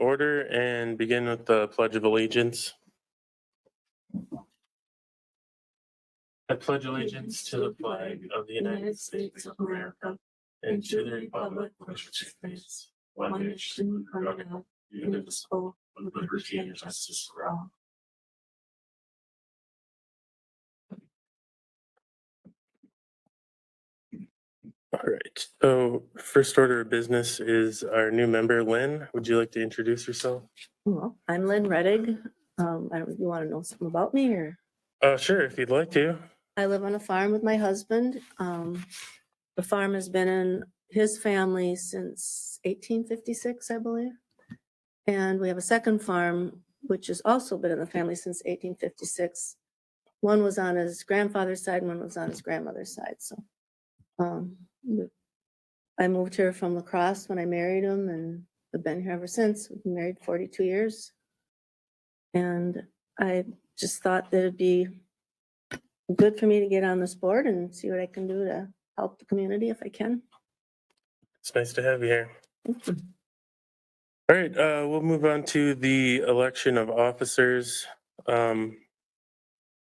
Order and begin with the Pledge of Allegiance. I pledge allegiance to the flag of the United States of America and to the republic which stands one nation under God, indivisible, with liberty and justice for all. All right. So first order of business is our new member, Lynn. Would you like to introduce yourself? Well, I'm Lynn Rettig. I don't, you want to know something about me or? Sure, if you'd like to. I live on a farm with my husband. The farm has been in his family since 1856, I believe. And we have a second farm, which has also been in the family since 1856. One was on his grandfather's side, one was on his grandmother's side. So I moved here from La Crosse when I married him, and I've been here ever since. We've been married 42 years. And I just thought that it'd be good for me to get on this board and see what I can do to help the community if I can. It's nice to have you here. Thank you. All right, we'll move on to the election of officers. We'll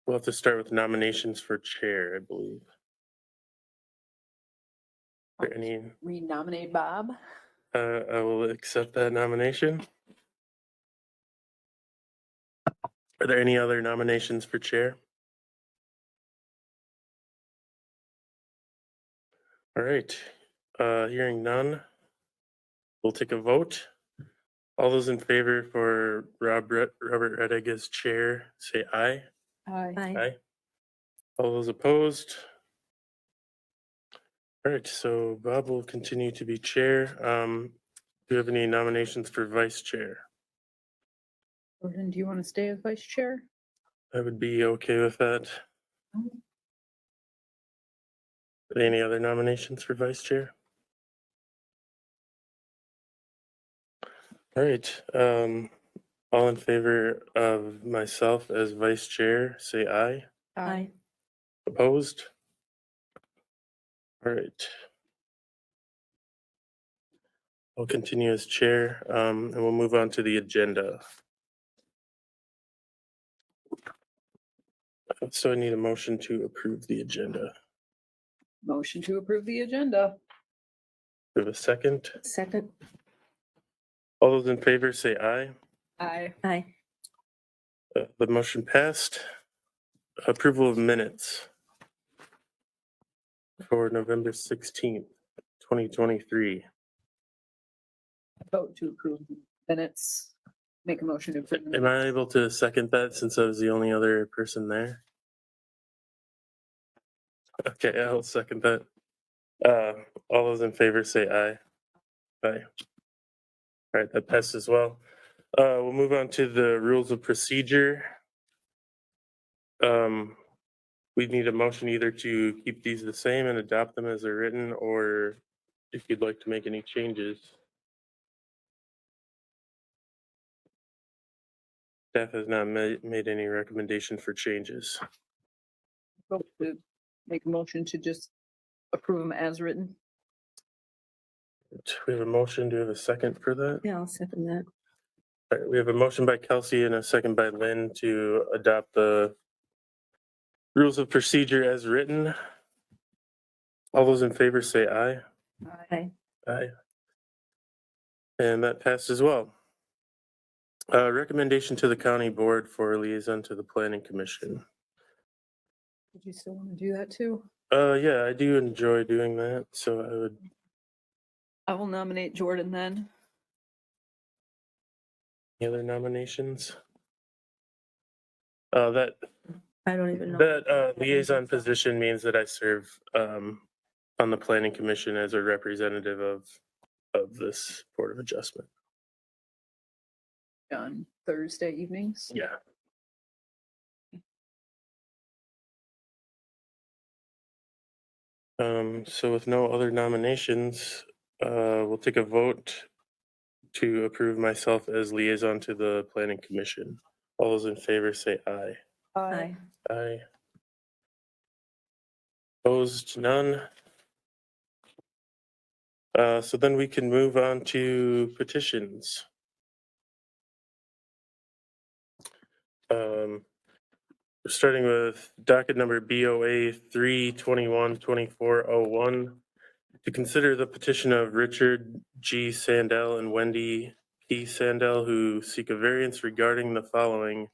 have to start with nominations for chair, I believe. Are there any? Renominate Bob. I will accept that nomination. Are there any other nominations for chair? All right, hearing none, we'll take a vote. All those in favor for Robert Rettig as chair, say aye. Aye. Aye. All those opposed? All right, so Bob will continue to be chair. Do you have any nominations for vice chair? Gordon, do you want to stay as vice chair? I would be okay with that. Any other nominations for vice chair? All right, all in favor of myself as vice chair, say aye. Aye. Opposed? All right. I'll continue as chair, and we'll move on to the agenda. So I need a motion to approve the agenda. Motion to approve the agenda. Do we have a second? Second. All those in favor say aye. Aye. Aye. The motion passed. Approval of minutes for November 16th, 2023. Vote to approve the minutes. Make a motion to approve. Am I able to second that since I was the only other person there? Okay, I'll second that. All those in favor say aye. Aye. All right, that passed as well. We'll move on to the rules of procedure. We need a motion either to keep these the same and adopt them as they're written, or if you'd like to make any changes. Staff has not made any recommendation for changes. Vote to make a motion to just approve them as written. We have a motion. Do we have a second for that? Yeah, I'll second that. All right, we have a motion by Kelsey and a second by Lynn to adopt the rules of procedure as written. All those in favor say aye. Aye. Aye. And that passed as well. Recommendation to the county board for liaison to the planning commission. Did you still want to do that too? Yeah, I do enjoy doing that. So I would. I will nominate Jordan then. Any other nominations? That I don't even know. liaison position means that I serve on the planning commission as a representative of this Board of Adjustment. On Thursday evenings. Yeah. So with no other nominations, we'll take a vote to approve myself as liaison to the planning commission. All those in favor say aye. Aye. Aye. Opposed, none. So then we can move on to petitions. Starting with docket number BOA 321-2401, to consider the petition of Richard G. Sandell and Wendy P. Sandell, who seek a variance regarding the following,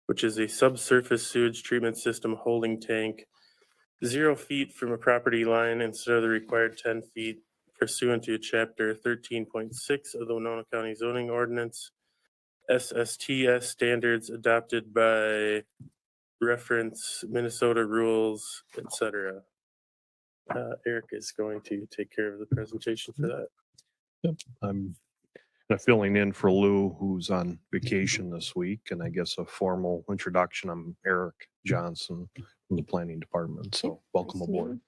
which is a subsurface sewage treatment system holding tank 0 feet from a property line instead of the required 10 feet pursuant to chapter 13.6 of the Winona County zoning ordinance, SSTS standards adopted by reference Minnesota rules, etc. Eric is going to take care of the presentation for that. I'm filling in for Lou, who's on vacation this week, and I guess a formal introduction. I'm Eric Johnson from the Planning Department, so welcome Nice to meet aboard.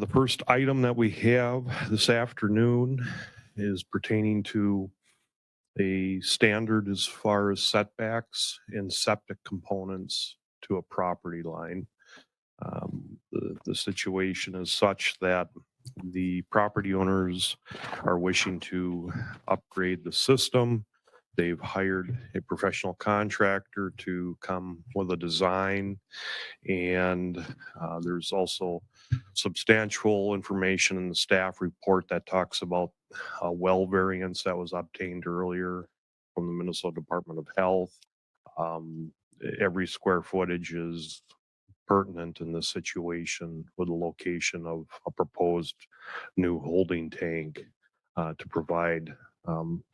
The first item that we have this afternoon is pertaining to a standard as far as setbacks and septic components to a property line. The situation is such that the property owners are wishing to upgrade the system. They've hired a professional contractor to come with a design, and there's also substantial information in the staff report that talks about a well variance that was obtained earlier from the Minnesota Department of Health. Every square footage is pertinent in this situation with the location of a proposed new holding tank to provide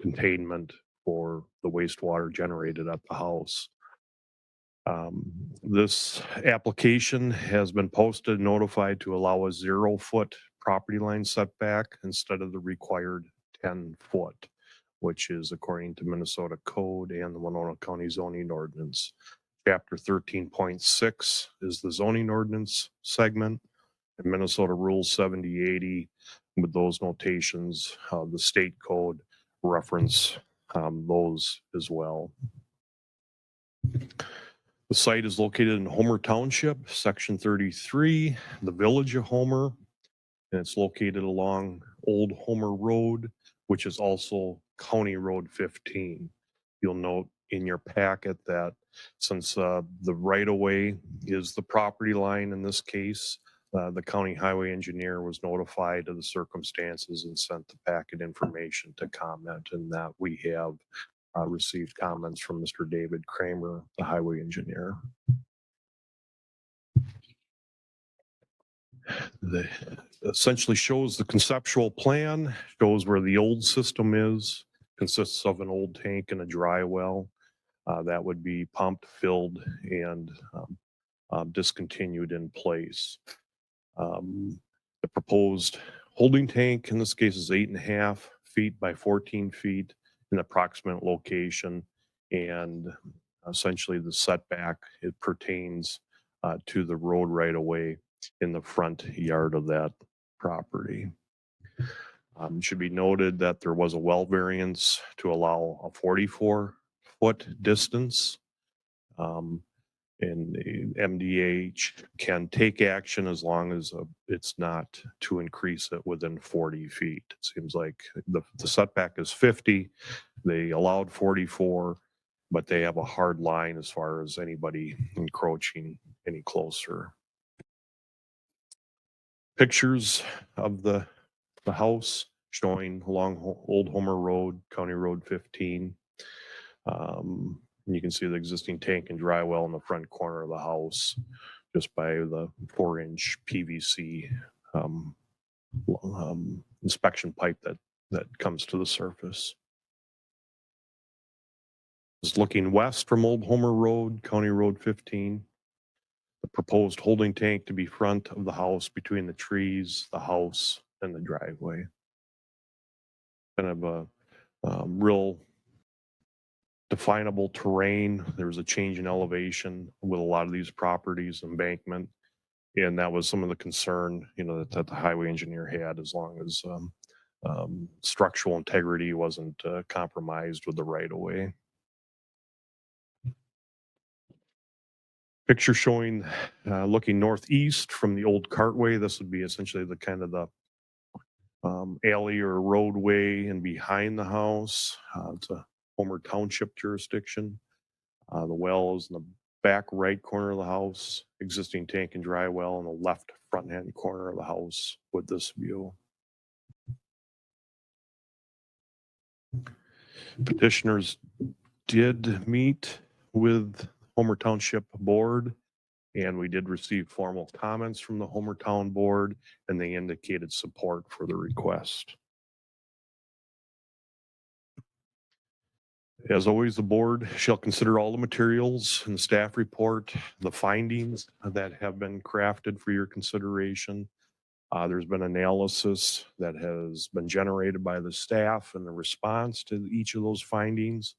containment for the wastewater generated at the house. This application has been posted, notified to allow a 0-foot property line setback instead of the required 10-foot, which is according to Minnesota code and the Winona County zoning ordinance. Chapter 13.6 is the zoning ordinance segment, and Minnesota Rules 7080 with those notations, the state code reference those as well. The site is located in Homer Township, Section 33, the Village of Homer, and it's located along Old Homer Road, which is also County Road 15. You'll note in your packet that since the right-of-way is the property line in this case, the county highway engineer was notified of the circumstances and sent the packet information to comment, and that we have received comments from Mr. David Kramer, the highway engineer. The essentially shows the conceptual plan, shows where the old system is, consists of an old tank and a dry well. That would be pumped, filled, and discontinued in place. The proposed holding tank in this case is 8.5 feet by 14 feet in approximate location, and essentially the setback, it pertains to the road right away in the front yard of that property. It should be noted that there was a well variance to allow a 44-foot distance. And the MDH can take action as long as it's not to increase it within 40 feet. It seems like the setback is 50. They allowed 44, but they have a hard line as far as anybody encroaching any closer. Pictures of the house showing along Old Homer Road, County Road 15. You can see the existing tank and dry well in the front corner of the house just by the 4-inch PVC inspection pipe that comes to the surface. It's looking west from Old Homer Road, County Road 15. The proposed holding tank to be front of the house between the trees, the house, and the driveway. Kind of a real definable terrain. There was a change in elevation with a lot of these properties, embankment, and that was some of the concern, that the highway engineer had, as long as structural integrity wasn't compromised with the right of way. Picture showing looking northeast from the old cartway. This would be essentially the kind of the alley or roadway and behind the house. It's a Homer Township jurisdiction. The well is in the back right corner of the house, existing tank and dry well in the left front hand corner of the house with this view. Petitioners did meet with Homer Township Board, and we did receive formal comments from the Homer Town Board, and they indicated support for the request. As always, the board shall consider all the materials in the staff report, the findings that have been crafted for your consideration. There's been analysis that has been generated by the staff and the response to each of those findings.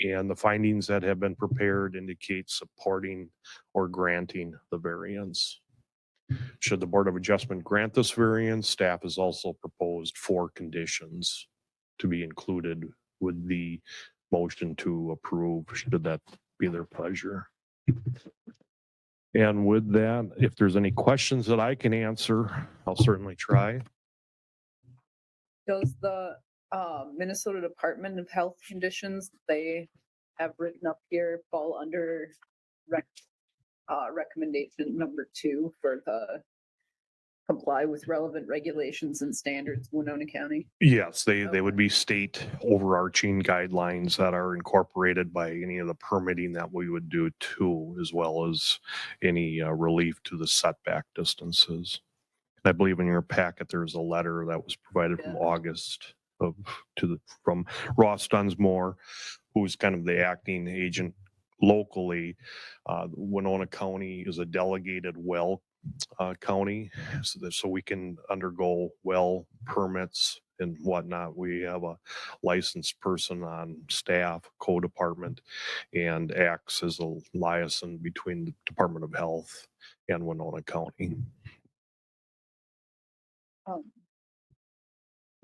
And the findings that have been prepared indicate supporting or granting the variance. Should the Board of Adjustment grant this variance, staff has also proposed 4 conditions to be included with the motion to approve, should that be their pleasure. And with that, if there's any questions that I can answer, I'll certainly try. Does the Minnesota Department of Health conditions they have written up here fall under recommendation number 2 for the comply with relevant regulations and standards, Winona County? Yes, they would be state overarching guidelines that are incorporated by any of the permitting that we would do too, as well as any relief to the setback distances. I believe in your packet, there's a letter that was provided from Yeah. August from Ross Dunsmore, who's kind of the acting agent locally. Winona County is a delegated well county, so we can undergo well permits and whatnot. We have a licensed person on staff, co-department, and acts as a liaison between the Department of Health and Winona County.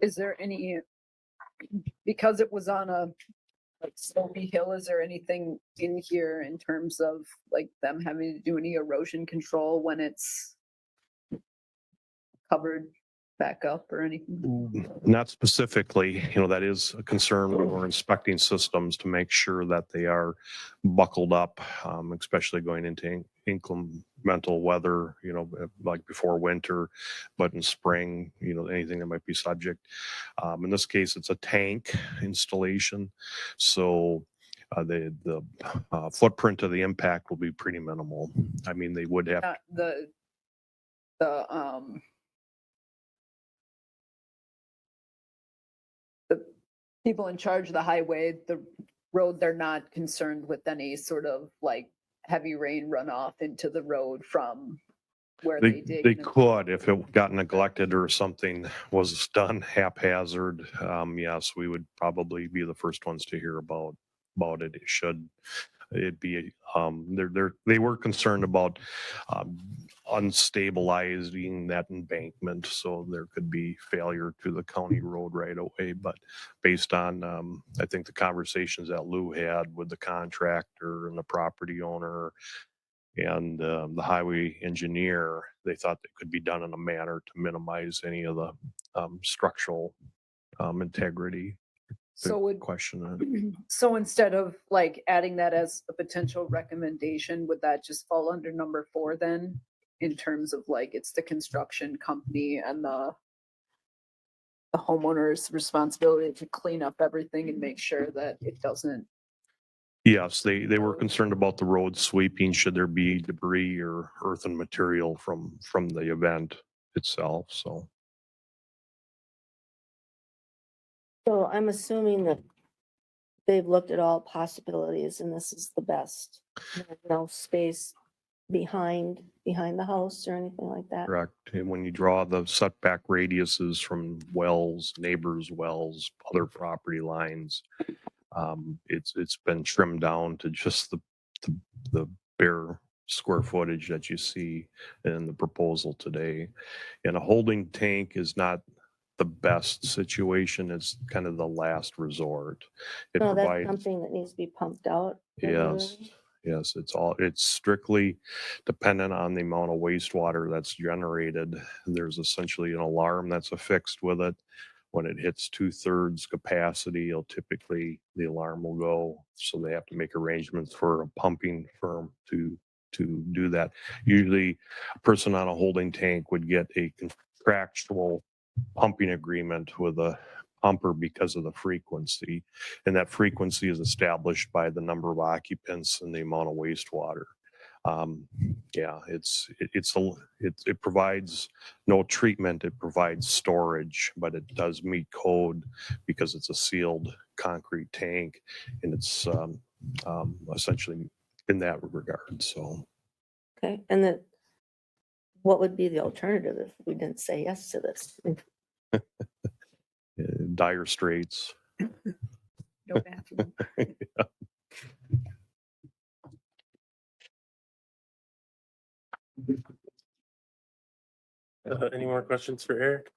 Is there any, because it was on a like slopey hill, is there anything in here in terms of like them having to do any erosion control when it's covered back up or anything? Not specifically, that is a concern when we're inspecting systems to make sure that they are buckled up, especially going into inclemental weather, like before winter, but in spring, anything that might be subject. In this case, it's a tank installation. So the footprint of the impact will be pretty minimal. I mean, they would have The people in charge of the highway, the road, they're not concerned with any sort of like heavy rain runoff into the road from where they dig. They could, if it got neglected or something was done haphazard. Yes, we would probably be the first ones to hear about it. It'd be, they were concerned about unstabilizing that embankment, so there could be failure to the county road right away. But based on, I think the conversations that Lou had with the contractor and the property owner and the highway engineer, they thought that could be done in a manner to minimize any of the structural integrity. So would, Question. so instead of like adding that as a potential recommendation, would that just fall under number 4 then? In terms of like, it's the construction company and the homeowner's responsibility to clean up everything and make sure that it doesn't. Yes, they were concerned about the road sweeping should there be debris or earthen material from the event itself, so. So I'm assuming that they've looked at all possibilities and this is the best. There's no space behind the house or anything like that. Correct. And when you draw the setback radiuses from wells, neighbors' wells, other property lines, it's been trimmed down to just the bare square footage that you see in the proposal today. And a holding tank is not the best situation. It's kind of the last resort. It No, that's provides, something that needs to be pumped out. yes. Yes, it's strictly dependent on the amount of wastewater that's generated. There's essentially an alarm that's affixed with it. When it hits 2/3 capacity, the alarm will go. So they have to make arrangements for a pumping firm to do that. Usually a person on a holding tank would get a contractual pumping agreement with a pumper because of the frequency. And that frequency is established by the number of occupants and the amount of wastewater. Yeah, it provides no treatment, it provides storage, but it does meet code because it's a sealed concrete tank and it's essentially in that regard. So Okay, and then what would be the alternative if we didn't say yes to this? dire straits. No bathroom. Any more questions for Eric?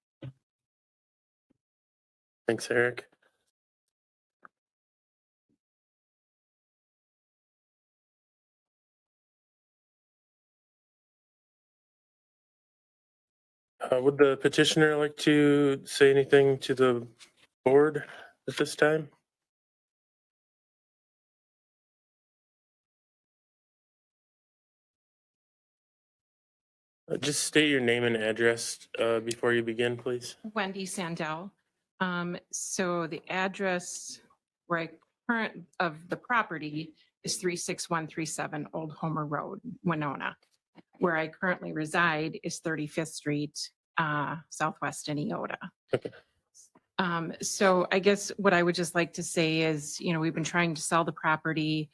Thanks, Eric. Would the petitioner like to say anything to the board at this time? Just state your name and address before you begin, please. Wendy Sandell. So the address where I current of the property is 36137 Old Homer Road, Winona. Where I currently reside is 35th Street, Southwest in Eota. Okay. So I guess what I would just like to say is, we've been trying to sell the property.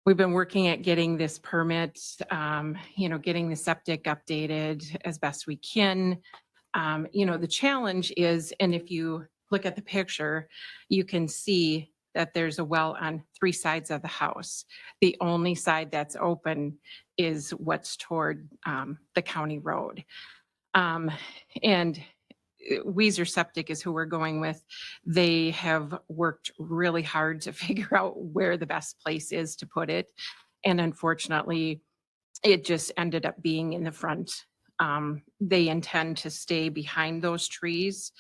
We've been working at getting this permit, getting the septic updated as best we can. The challenge is, and if you look at the picture, you can see that there's a well on 3 sides of the house. The only side that's open is what's toward the county road. And Weezer Septic is who we're going with. They have worked really hard to figure out where the best place is to put it. And unfortunately, it just ended up being in the front. They intend to stay behind those trees,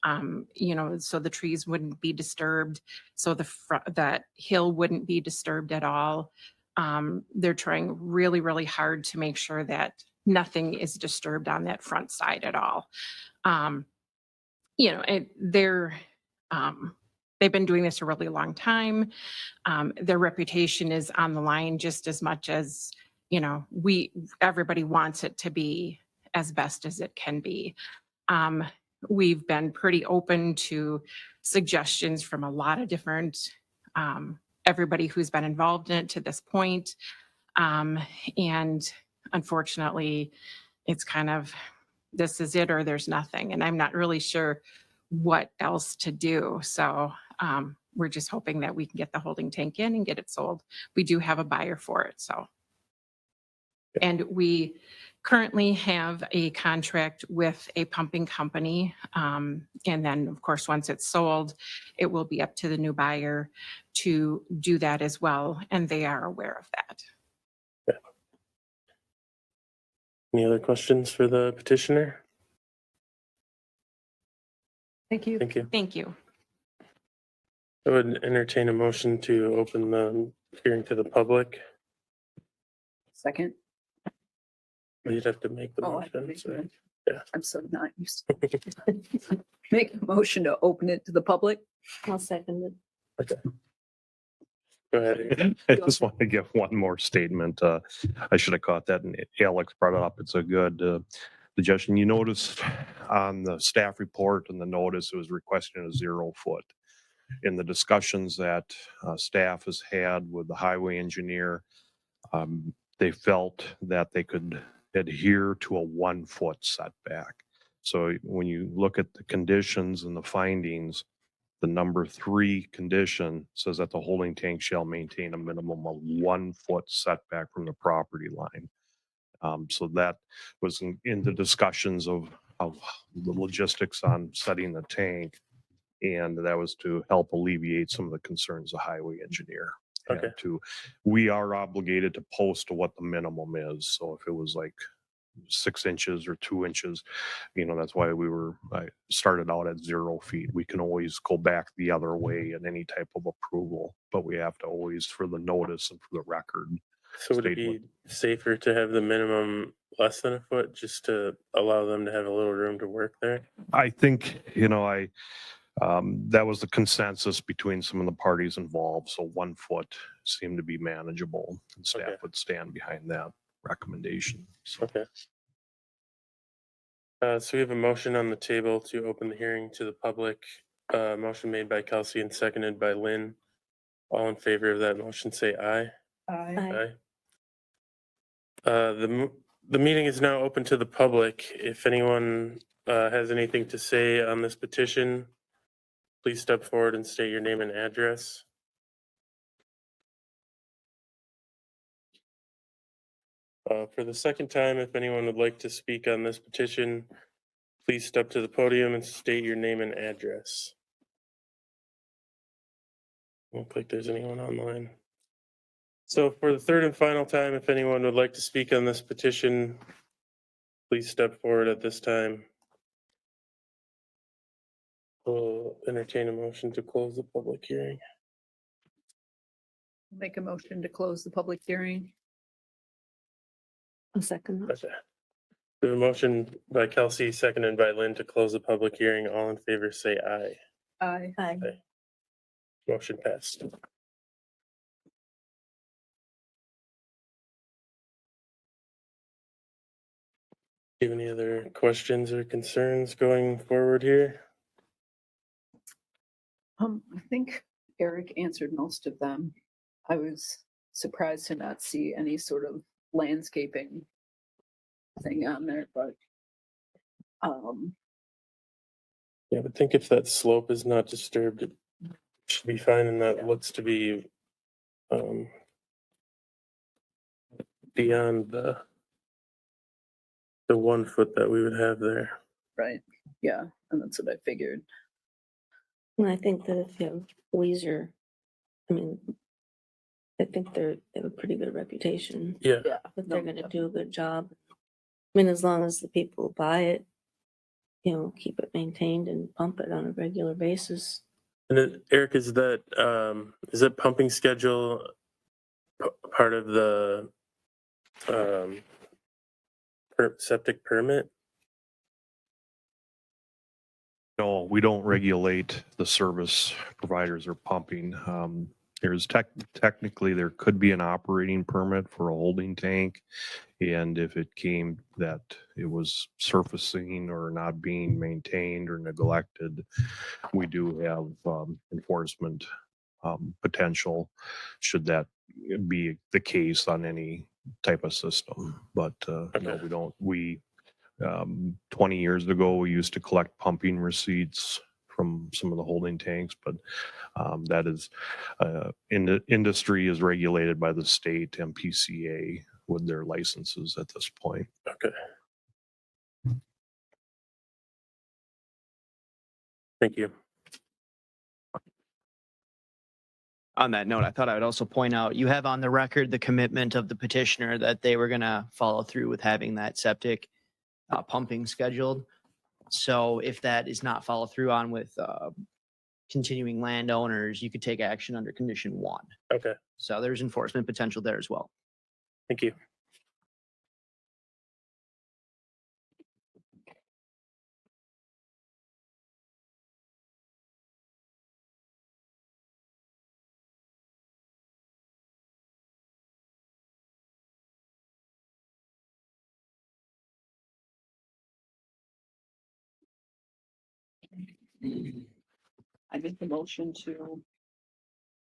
so the trees wouldn't be disturbed. So that hill wouldn't be disturbed at all. They're trying really, really hard to make sure that nothing is disturbed on that front side at all. They've been doing this a really long time. Their reputation is on the line just as much as, everybody wants it to be as best as it can be. We've been pretty open to suggestions from a lot of different, everybody who's been involved in it to this point. And unfortunately, it's kind of, this is it or there's nothing. And I'm not really sure what else to do. So we're just hoping that we can get the holding tank in and get it sold. We do have a buyer for it. So, and we currently have a contract with a pumping company. And then of course, once it's sold, it will be up to the new buyer to do that as well. And they are aware of that. Any other questions for the petitioner? Thank you. Thank you. Thank you. I would entertain a motion to open the hearing to the public. Second. You'd have to make the Oh, I have to motion. make so- the- yeah. I'm so not used to. Make a motion to open it to the public. I'll second it. Go ahead. I just want to give one more statement. I should have caught that, and Alex brought it up. It's a good suggestion. You noticed on the staff report and the notice, it was requesting a 0 foot. In the discussions that staff has had with the highway engineer, they felt that they could adhere to a 1 foot setback. So when you look at the conditions and the findings, the number 3 condition says that the holding tank shall maintain a minimum of 1 foot setback from the property line. So that was in the discussions of the logistics on setting the tank. And that was to help alleviate some of the concerns of the highway engineer. Okay. We are obligated to post to what the minimum is. So if it was like 6 inches or 2 inches. That's why I started out at 0 feet. We can always go back the other way in any type of approval, but we have to always, for the notice and for the record. So would it be safer to have the minimum less than a foot just to allow them to have a little room to work there? I think, that was the consensus between some of the parties involved. So 1 foot seemed to be manageable, and staff Okay. would stand behind that recommendation. So Okay. So we have a motion on the table to open the hearing to the public. Motion made by Kelsey and seconded by Lynn. All in favor of that motion, say aye. Aye. Aye. The meeting is now open to the public. If anyone has anything to say on this petition, please step forward and state your name and address. For the second time, if anyone would like to speak on this petition, please step to the podium and state your name and address. Look like there's anyone online. So for the third and final time, if anyone would like to speak on this petition, please step forward at this time. We'll entertain a motion to close the public hearing. Make a motion to close the public hearing. A second. Okay. We have a motion by Kelsey, seconded by Lynn to close the public hearing. All in favor, say aye. Aye. Aye. Motion passed. Do you have any other questions or concerns going forward here? I think Eric answered most of them. I was surprised to not see any sort of landscaping thing on there, but Yeah, but think if that slope is not disturbed, it should be fine, and that looks to be beyond the 1 foot that we would have there. right, yeah, and that's what I figured. And I think that if you have Weezer, I mean, I think they have a pretty good reputation, Yeah, Yeah. that they're no, gonna do a good job. I mean, as long as the people who buy it, keep it maintained and pump it on a regular basis. and then, Eric, is that pumping schedule part of the septic permit? no, we don't regulate the service providers or pumping. There's technically, there could be an operating permit for a holding tank. And if it came that it was surfacing or not being maintained or neglected, we do have enforcement potential should that be the case on any type of system. But no, Okay. we don't. 20 years ago, we used to collect pumping receipts from some of the holding tanks, but that is industry is regulated by the state MPCA with their licenses at this point. Okay. Thank you. On that note, I thought I would also point out, you have on the record the commitment of the petitioner that they were going to follow through with having that septic pumping scheduled. So if that is not followed through on with continuing landowners, you could take action under condition 1. Okay, So there's enforcement potential there as well. thank you. I make the motion to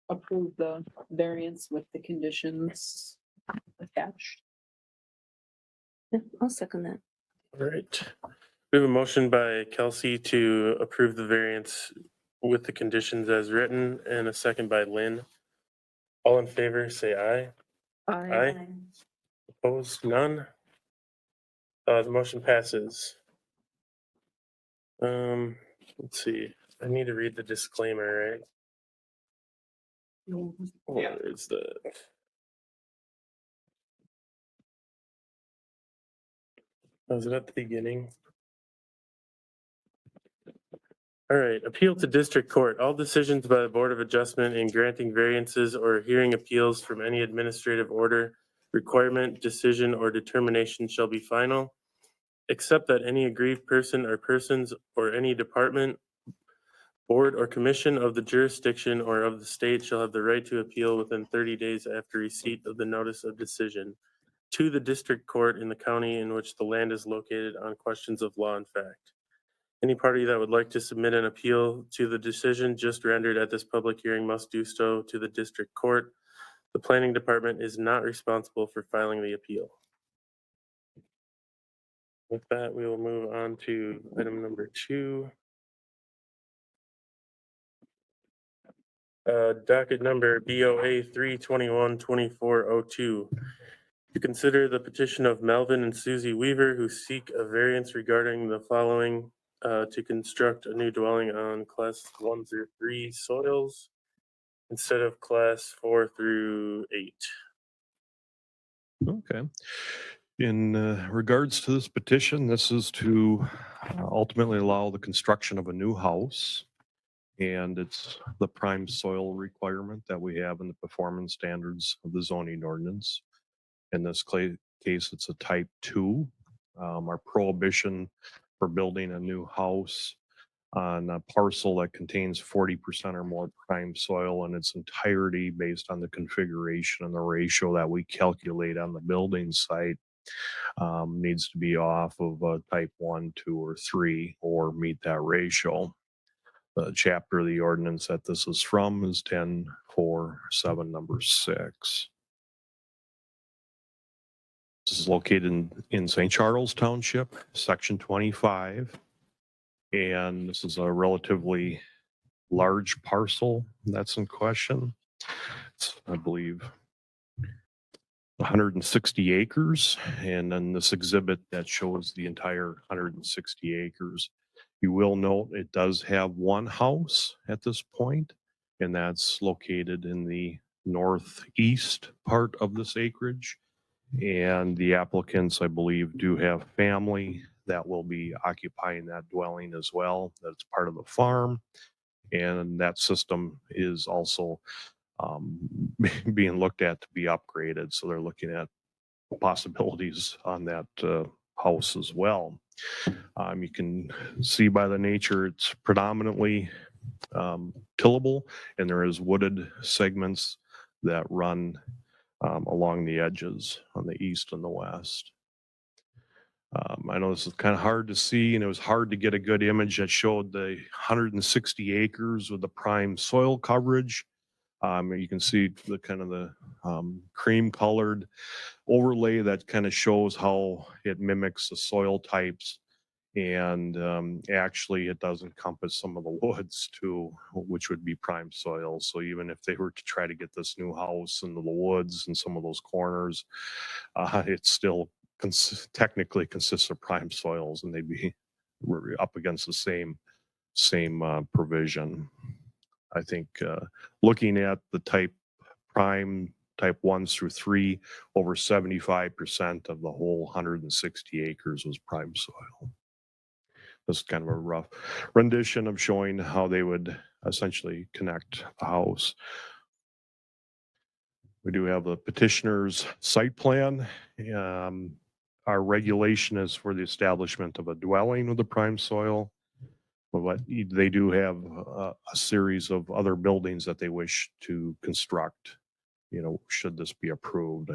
approve the variance with the conditions attached. Yeah, I'll second that. All right. We have a motion by Kelsey to approve the variance with the conditions as written, and a second by Lynn. All in favor, say aye. Aye. Opposed, none. The motion passes. Let's see, I need to read the disclaimer, right? Where is the? Was it at the beginning? All right, appeal to district court. All decisions by the Board of Adjustment in granting variances or hearing appeals from any administrative order, requirement, decision, or determination shall be final, except that any aggrieved person or persons or any department, board, or commission of the jurisdiction or of the state shall have the right to appeal within 30 days after receipt of the notice of decision to the district court in the county in which the land is located on questions of law and fact. Any party that would like to submit an appeal to the decision just rendered at this public hearing must do so to the district court. The planning department is not responsible for filing the appeal. With that, we will move on to item number 2. Docket number BOA 321-2402. To consider the petition of Melvin and Susie Weaver, who seek a variance regarding the following, to construct a new dwelling on class 1 through 3 soils instead of class 4 through 8. Okay. In regards to this petition, this is to ultimately allow the construction of a new house. And it's the prime soil requirement that we have in the performance standards of the zoning ordinance. In this case, it's a type 2. Our prohibition for building a new house on a parcel that contains 40% or more prime soil in its entirety based on the configuration and the ratio that we calculate on the building site needs to be off of a type 1, 2, or 3 or meet that ratio. The chapter of the ordinance that this is from is 10.4.7, number 6. This is located in St. Charles Township, section 25. And this is a relatively large parcel that's in question. It's, I believe, 160 acres. And then this exhibit that shows the entire 160 acres. You will note it does have one house at this point, and that's located in the northeast part of this acreage. And the applicants, I believe, do have family that will be occupying that dwelling as well. That's part of the farm. And that system is also being looked at to be upgraded. So they're looking at possibilities on that house as well. You can see by the nature, it's predominantly tillable, and there is wooded segments that run along the edges on the east and the west. I know this is kind of hard to see, and it was hard to get a good image that showed the 160 acres with the prime soil coverage. You can see the kind of the cream colored overlay that kind of shows how it mimics the soil types. And actually it does encompass some of the woods too, which would be prime soil. So even if they were to try to get this new house into the woods and some of those corners, it still technically consists of prime soils, and they'd be up against the same provision. I think looking at the type 1 through 3, over 75% of the whole 160 acres was prime soil. This is kind of a rough rendition of showing how they would essentially connect the house. We do have the petitioner's site plan. Our regulation is for the establishment of a dwelling with the prime soil. But they do have a series of other buildings that they wish to construct, should this be approved.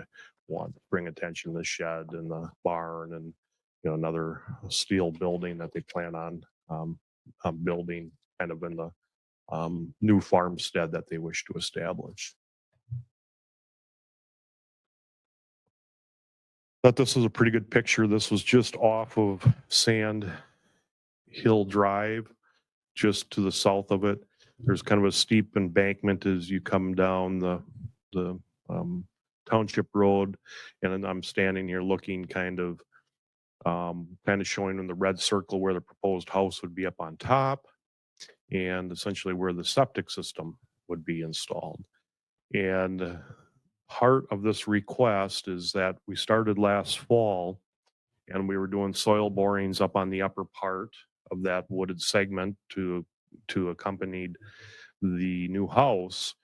Want to bring attention to the shed and the barn and another steel building that they plan on building kind of in the new farmstead that they wish to establish. Thought this was a pretty good picture. This was just off of Sand Hill Drive, just to the south of it. There's kind of a steep embankment as you come down the township road, and then I'm standing here looking kind of showing in the red circle where the proposed house would be up on top, and essentially where the septic system would be installed. And part of this request is that we started last fall And we were doing soil borings up on the upper part of that wooded segment to accompany the new house.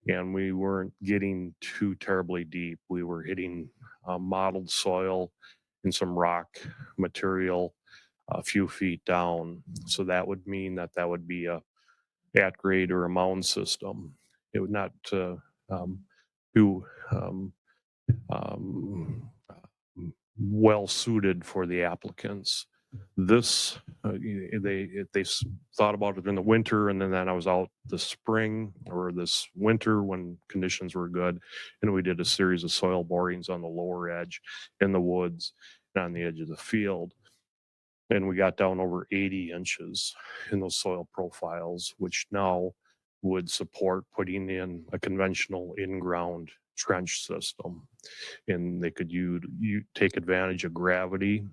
And we weren't getting too terribly deep. We were hitting mottled soil and some rock material a few feet down. So that would mean that that would be a at grade or a mound system. It would not do well suited for the applicants. This they thought about it in the winter, and then I was out this spring or this winter when conditions were good, and we did a series of soil borings on the lower edge in the woods and on the edge of the field. And we got down over 80 inches in those soil profiles, which now would support putting in a conventional in-ground trench system. And they could you take advantage of gravity,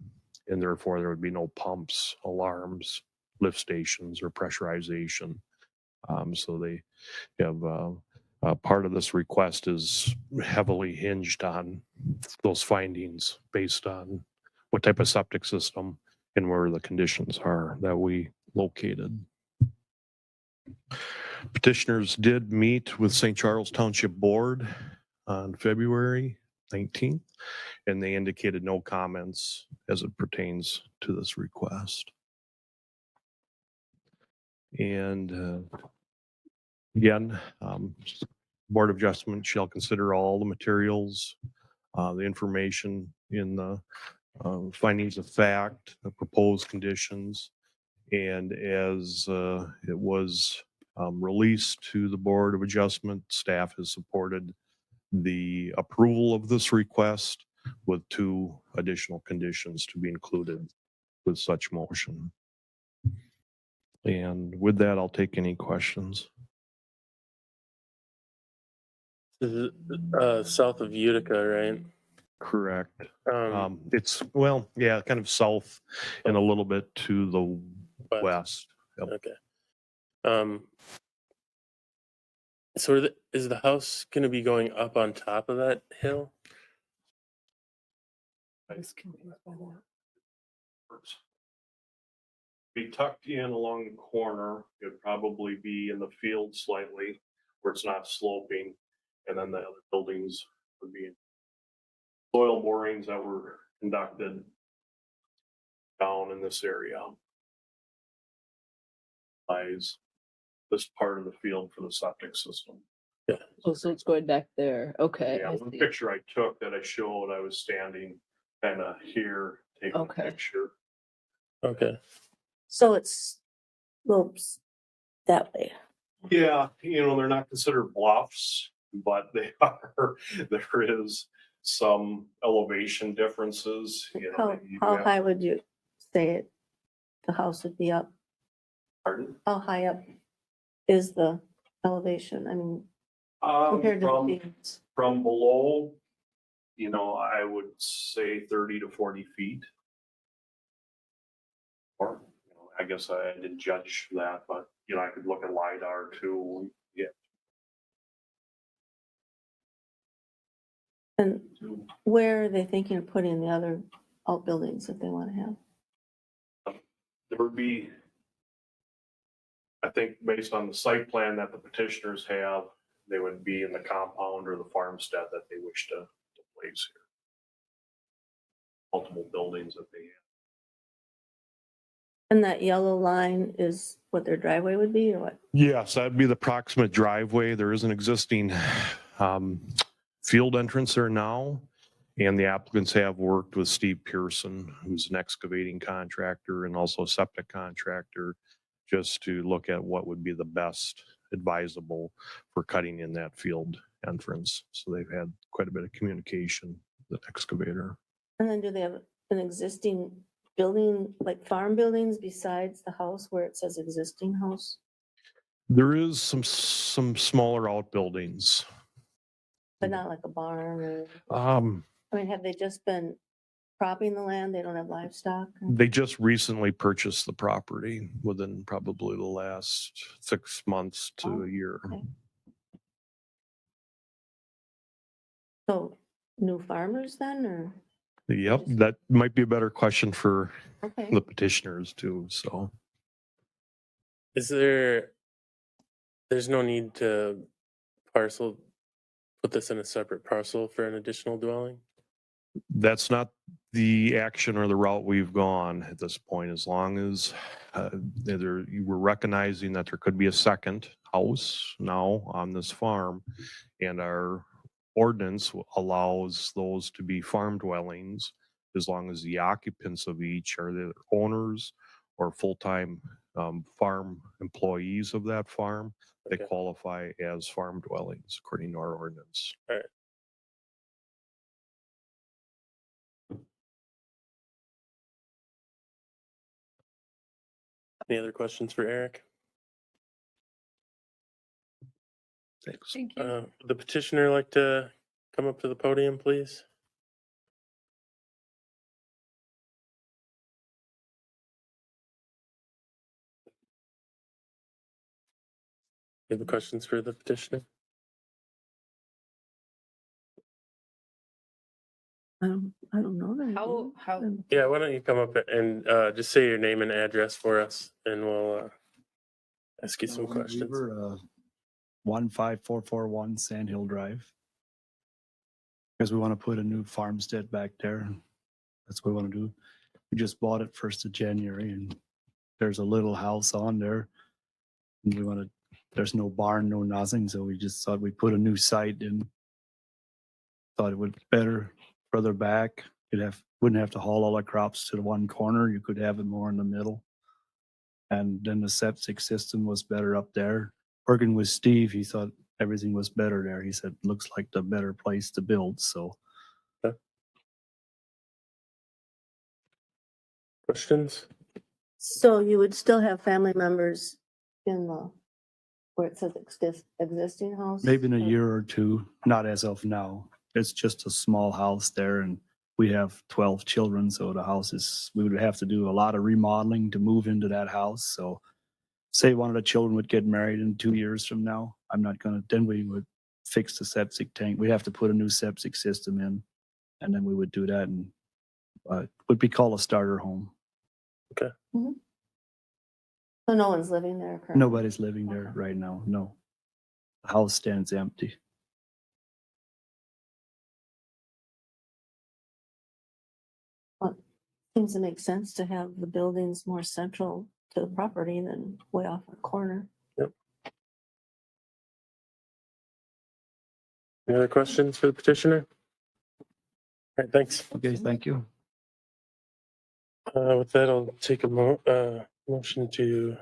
and therefore there would be no pumps, alarms, lift stations, or pressurization. So they have part of this request is heavily hinged on those findings based on what type of septic system and where the conditions are that we located. Petitioners did meet with St. Charles Township Board on February 19th, and they indicated no comments as it pertains to this request. And again, Board of Adjustment shall consider all the materials, the information in the findings of fact, the proposed conditions, and as it was released to the Board of Adjustment, staff has supported the approval of this request with 2 additional conditions to be included with such motion. And with that, I'll take any questions. This is south of Utica, right? Correct. It's, well, yeah, kind of south and a little bit to the west. Yep. Okay. So is the house going to be going up on top of that hill? Be tucked in along the corner. It'd probably be in the field slightly where it's not sloping. And then the other buildings would be soil borings that were conducted down in this area. Lies this part of the field for the septic system. Yeah. Oh, so it's going back there. Okay. Yeah, I one see. picture I took that I showed, I was standing kind of here taking Okay. a picture. Okay. So it's slopes that way. Yeah, they're not considered bluffs, but they are, there is some elevation differences. You know, How, that you how have- high would you say the house would be up? Pardon? How high up is the elevation? I mean, compared to the fields? From below, I would say 30 to 40 feet. Or, I guess I didn't judge that, but, I could look at LiDAR too. Yeah. And where are they thinking of putting the other outbuildings that they want to have? There would be, I think, based on the site plan that the petitioners have, they would be in the compound or the farmstead that they wish to place here. Multiple buildings that they have. And that yellow line is what their driveway would be or what? Yes, that'd be the proximate driveway. There is an existing field entrance there now. And the applicants have worked with Steve Pearson, who's an excavating contractor and also a septic contractor, just to look at what would be the best advisable for cutting in that field entrance. So they've had quite a bit of communication with the excavator. And then do they have an existing building, like farm buildings besides the house where it says existing house? There is some smaller outbuildings. But not like a barn or, Um, I mean, have they just been cropping the land? They don't have livestock? They just recently purchased the property within probably the last 6 months to Oh, a year. okay. So new farmers then, or? Yep, that might be a better question for Okay. the petitioners too, so. Is there's no need to put this in a separate parcel for an additional dwelling? That's not the action or the route we've gone at this point, as long as you were recognizing that there could be a second house now on this farm, and our ordinance allows those to be farm dwellings as long as the occupants of each are the owners or full-time farm employees of that farm. They Okay. qualify as farm dwellings according to our ordinance. Any other questions for Eric? Thanks. Thank you. Would the petitioner like to come up to the podium, please? You have questions for the petitioner? I don't know that. I How, do. how, Yeah, why don't you come up and just say your name and address for us, and we'll ask you some Lee questions. Weaver, 15441 Sand Hill Drive. Because we want to put a new farmstead back there. That's what we want to do. We just bought it 1st of January and there's a little house on there. And we want to, there's no barn, no nothing. So we just thought we'd put a new site in. Thought it would be better further back. Wouldn't have to haul all our crops to the one corner. You could have it more in the middle. And then the septic system was better up there. Working with Steve, he thought everything was better there. He said, looks like the better place to build, so. Questions? So you would still have family members in where it says existing house? Maybe in a Or- year or two, not as of now. It's just a small house there and we have 12 children, so we would have to do a lot of remodeling to move into that house, so. Say one of the children would get married in 2 years from now, then we would fix the septic tank. We'd have to put a new septic system in. And then we would do that and would be called a starter home. So no one's living there currently? Nobody's living there Okay. right now, no. The house stands empty. Seems to make sense to have the buildings more central to the property than way off a corner. Any other questions for the petitioner? All right, thanks. Okay, thank you. With that, I'll take a motion to,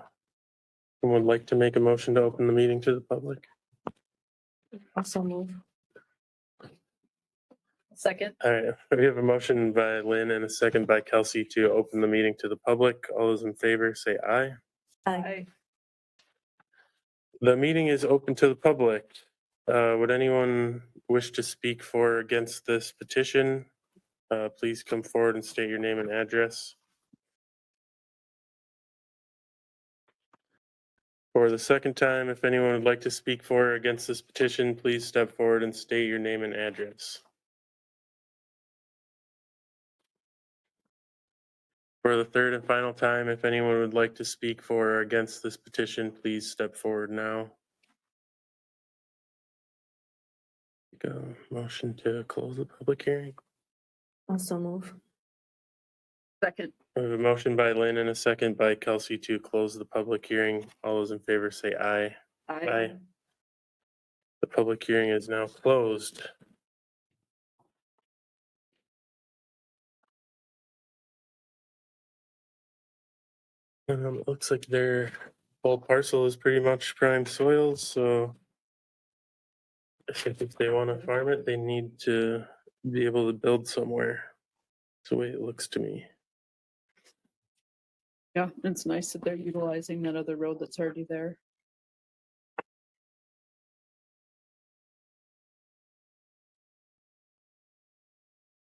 someone would like to make a motion to open the meeting to the public? Also move. second? All right, we have a motion by Lynn and a second by Kelsey to open the meeting to the public. All those in favor say aye. Aye. The meeting is open to the public. Would anyone wish to speak for or against this petition? Please come forward and state your name and address. For the second time, if anyone would like to speak for or against this petition, please step forward and state your name and address. For the third and final time, if anyone would like to speak for or against this petition, please step forward now. Motion to close the public hearing. Also move. Second. We have a motion by Lynn and a second by Kelsey to close the public hearing. All those in favor say aye. Aye. The public hearing is now closed. It looks like their whole parcel is pretty much prime soils, so if they want to farm it, they need to be able to build somewhere. That's the way it looks to me. Yeah, it's nice that they're utilizing that other road that's already there.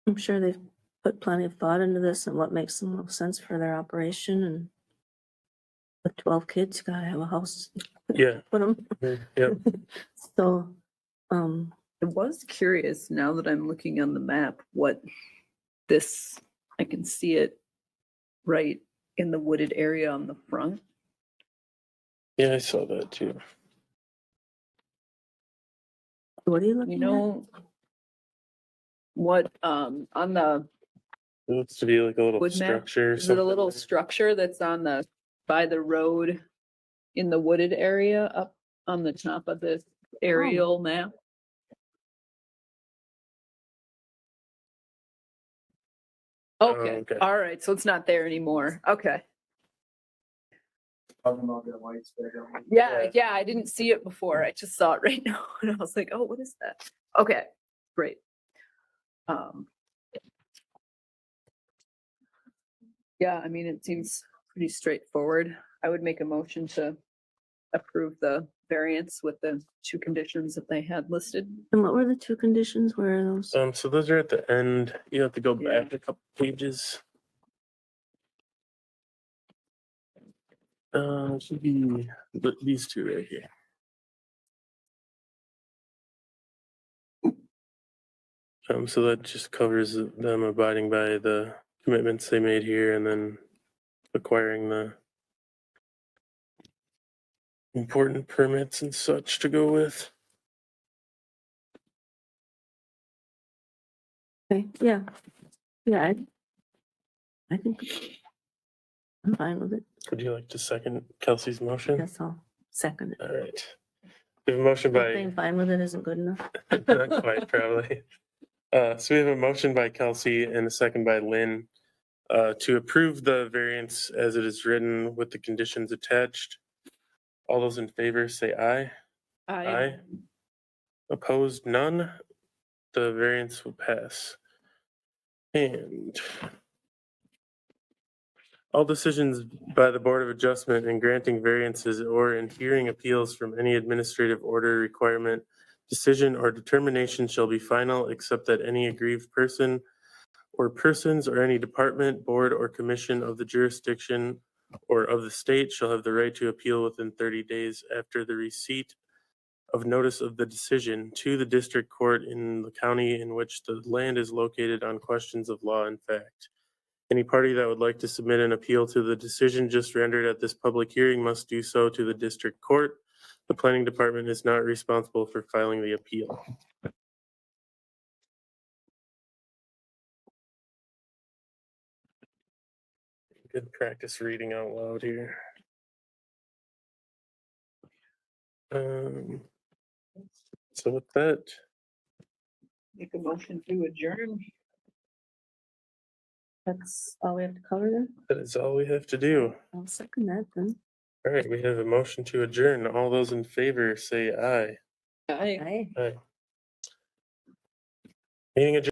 I'm sure they've put plenty of thought into this and what makes the most sense for their operation, and with 12 kids, you gotta have a house. Yeah. Put them, Yep. so, I was curious, now that I'm looking on the map, what this, I can see it right in the wooded area on the front. Yeah, I saw that too. What are you You looking at? know what, on the, It looks to be like a little Wood map? structure or is it a something. little structure that's on the, by the road in the wooded area up on the top of this aerial map? Oh, Okay, okay. all right, so it's not there anymore. Okay. Yeah, yeah, I didn't see it before. I just saw it right now and I was like, oh, what is that? Okay, great. Yeah, I mean, it seems pretty straightforward. I would make a motion to approve the variance with the two conditions that they had listed. And what were the two conditions? Where are those? So those are at the end. You have to go Yeah. back a couple pages. It should be these two right here. So that just covers them abiding by the commitments they made here and then acquiring the important permits and such to go with. Okay, yeah. Yeah, I think I'm fine with it. Would you like to second Kelsey's motion? Guess I'll second it. All right. We have a motion Saying by, fine with it isn't good enough. not quite probably. So we have a motion by Kelsey and a second by Lynn to approve the variance as it is written with the conditions attached. All those in favor say aye. Aye. Opposed, none. The variance will pass. And all decisions by the Board of Adjustment in granting variances or in hearing appeals from any administrative order, requirement, decision, or determination shall be final, except that any aggrieved person or persons or any department, board, or commission of the jurisdiction or of the state shall have the right to appeal within 30 days after the receipt of notice of the decision to the district court in the county in which the land is located on questions of law and fact. Any party that would like to submit an appeal to the decision just rendered at this public hearing must do so to the district court. The planning department is not responsible for filing the appeal. Good practice reading out loud here. So with that, Make a motion to adjourn. That's all we have to cover then? that is all we have to do. I'll second that then. All right, we have a motion to adjourn. All those in favor say aye. Aye. Aye. Aye. Meeting adjourned.